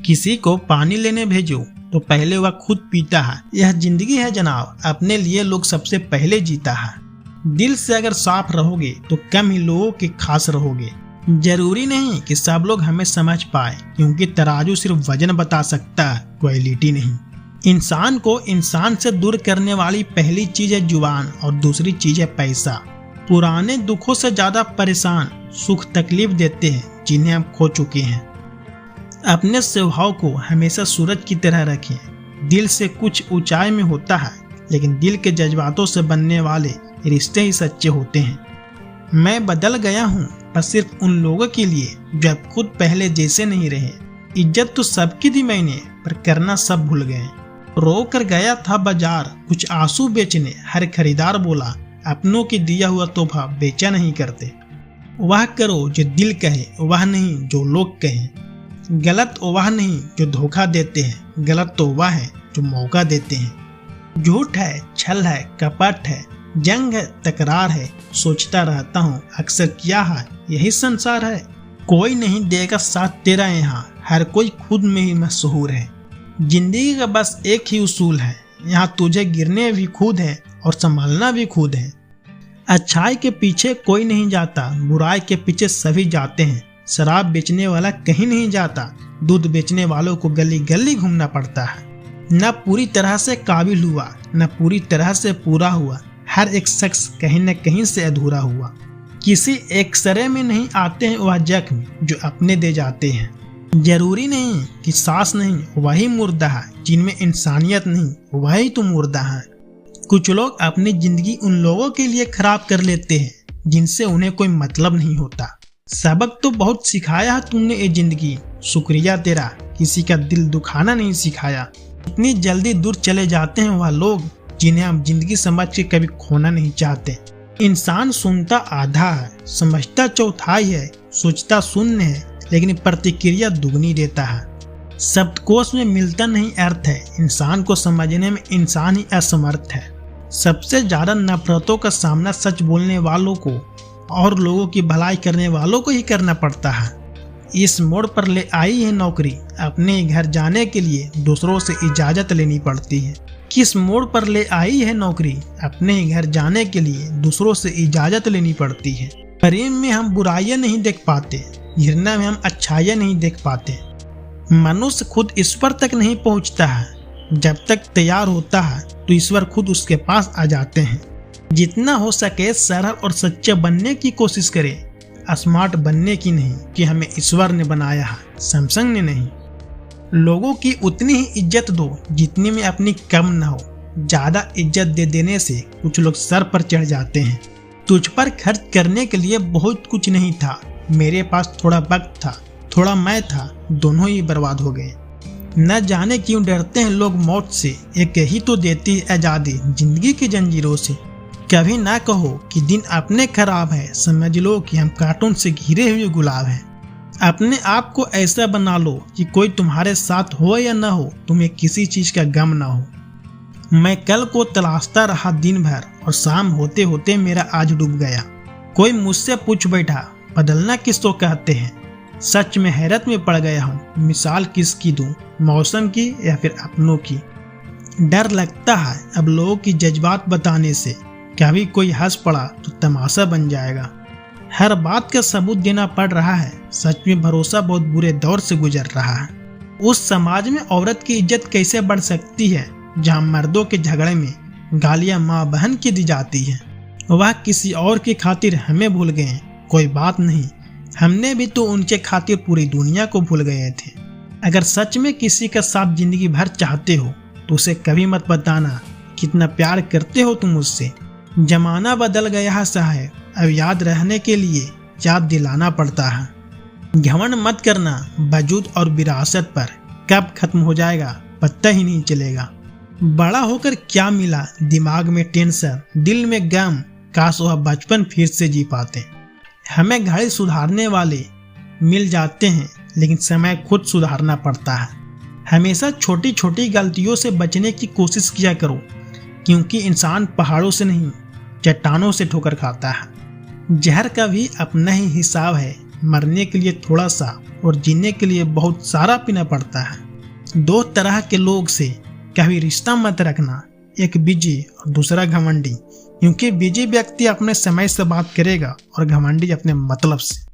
किसी को पानी लेने भेजो तो पहले वह खुद पीता है। यह जिंदगी है जनाब, अपने लिए लोग सबसे पहले जीता है। दिल से अगर साफ रहोगे तो कम ही लोगों के खास रहोगे। जरूरी नहीं कि सब लोग हमें समझ पाए, क्योंकि तराजू सिर्फ वजन बता सकता है, क्वालिटी नहीं। इंसान को इंसान से दूर करने वाली पहली चीज है जुबान और दूसरी चीज है पैसा। पुराने दुखों से ज्यादा परेशान सुख तकलीफ देते हैं जिन्हें हम खो चुके हैं। अपने स्वभाव को हमेशा सूरज की तरह रखें। दिल से कुछ ऊंचाई में होता है, लेकिन दिल के जज्बातों से बनने वाले रिश्ते ही सच्चे होते हैं। मैं बदल गया हूँ, पर सिर्फ उन लोगों के लिए जो अब खुद पहले जैसे नहीं रहे। इज्जत तो सबकी दी मैंने, पर करना सब भूल गए। रो कर गया था बाजार कुछ आंसू बेचने, हर खरीदार बोला अपनों की दिया हुआ तोहफा बेचा नहीं करते। वह करो जो दिल कहे, वह नहीं जो लोग कहें। गलत वह नहीं जो धोखा देते हैं, गलत तो वह है जो मौका देते हैं। झूठ है, छल है, कपट है, जंग है, तकरार है। सोचता रहता हूँ अक्सर क्या है यही संसार है। कोई नहीं देगा साथ तेरा यहाँ, हर कोई खुद में ही मशहूर है। जिंदगी का बस एक ही उसूल है, यहाँ तुझे गिरने भी खुद है और संभालना भी खुद है। अच्छाई के पीछे कोई नहीं जाता, बुराई के पीछे सभी जाते हैं। शराब बेचने वाला कहीं नहीं जाता, दूध बेचने वालों को गली गली घूमना पड़ता है। न पूरी तरह से काबिल हुआ, न पूरी तरह से पूरा हुआ। हर एक शख्स कहीं न कहीं से अधूरा हुआ। किसी एक्सरे में नहीं आते हैं वह जख्म जो अपने दे जाते हैं। जरूरी नहीं कि सांस नहीं वही मुर्दा है, जिनमें इंसानियत नहीं वही तो मुर्दा है। कुछ लोग अपनी जिंदगी उन लोगों के लिए खराब कर लेते हैं जिनसे उन्हें कोई मतलब नहीं होता। सबक तो बहुत सिखाया है तुमने ये जिंदगी, शुक्रिया तेरा, किसी का दिल दुखाना नहीं सिखाया। इतनी जल्दी दूर चले जाते हैं वह लोग जिन्हें हम जिंदगी समझ के कभी खोना नहीं चाहते। इंसान सुनता आधा है, समझता चौथाई है, सोचता शून्य है, लेकिन प्रतिक्रिया दुगनी देता है। शब्दकोश में मिलता नहीं अर्थ है, इंसान को समझने में इंसान ही असमर्थ है। सबसे ज्यादा नफरतों का सामना सच बोलने वालों को और लोगों की भलाई करने वालों को ही करना पड़ता है। इस मोड़ पर ले आई है नौकरी, अपने घर जाने के लिए दूसरों से इजाजत लेनी पड़ती है। किस मोड़ पर ले आई है नौकरी, अपने घर जाने के लिए दूसरों से इजाजत लेनी पड़ती है। प्रेम में हम बुराइयां नहीं देख पाते, घृणा में हम अच्छाइयां नहीं देख पाते। मनुष्य खुद ईश्वर तक नहीं पहुंचता है, जब तक तैयार होता है तो ईश्वर खुद उसके पास आ जाते हैं। जितना हो सके सरल और सच्चे बनने की कोशिश करें, स्मार्ट बनने की नहीं कि हमें ईश्वर ने बनाया है, सैमसंग ने नहीं। लोगों की उतनी ही इज्जत दो जितनी में अपनी कम न हो। ज्यादा इज्जत दे देने से कुछ लोग सर पर चढ़ जाते हैं। तुझ पर खर्च करने के लिए बहुत कुछ नहीं था, मेरे पास थोड़ा वक्त था, थोड़ा मैं था, दोनों ही बर्बाद हो गए। न जाने क्यों डरते हैं लोग मौत से, एक ही तो देती है आजादी जिंदगी की जंजीरों से। कभी ना कहो कि दिन अपने खराब है, समझ लो कि हम कार्टून से घिरे हुए गुलाब हैं। अपने आप को ऐसा बना लो कि कोई तुम्हारे साथ हो या ना हो, तुम्हें किसी चीज का गम ना हो। मैं कल को तलाशता रहा दिन भर और शाम होते होते मेरा आज डूब गया। कोई मुझसे पूछ बैठा बदलना किसको कहते हैं। सच में हैरत में पड़ गया हूँ, मिसाल किसकी दूं, मौसम की या फिर अपनों की। डर लगता है अब लोगों की जज्बात बताने से, कभी कोई हंस पड़ा तो तमाशा बन जाएगा। हर बात का सबूत देना पड़ रहा है, सच में भरोसा बहुत बुरे दौर से गुजर रहा है। उस समाज में औरत की इज्जत कैसे बढ़ सकती है जहाँ मर्दों के झगड़े में गालियां माँ बहन की दी जाती है। वह किसी और की खातिर हमें भूल गए, कोई बात नहीं, हमने भी तो उनके खातिर पूरी दुनिया को भूल गए थे। अगर सच में किसी का साथ जिंदगी भर चाहते हो तो उसे कभी मत बताना कितना प्यार करते हो तुम उससे। जमाना बदल गया है साहब, अब याद रहने के लिए याद दिलाना पड़ता है। घमंड मत करना वजूद और विरासत पर, कब खत्म हो जाएगा पता ही नहीं चलेगा। बड़ा होकर क्या मिला, दिमाग में टेंशन, दिल में गम, काश वह बचपन फिर से जी पाते। हमें घड़ी सुधारने वाले मिल जाते हैं, लेकिन समय खुद सुधारना पड़ता है। हमेशा छोटी छोटी गलतियों से बचने की कोशिश किया करो, क्योंकि इंसान पहाड़ों से नहीं चट्टानों से ठोकर खाता है। जहर का भी अपना ही हिसाब है, मरने के लिए थोड़ा सा और जीने के लिए बहुत सारा पीना पड़ता है। दो तरह के लोग से कभी रिश्ता मत रखना, एक बिजी और दूसरा घमंडी, क्योंकि बिजी व्यक्ति अपने समय से बात करेगा और घमंडी अपने मतलब से।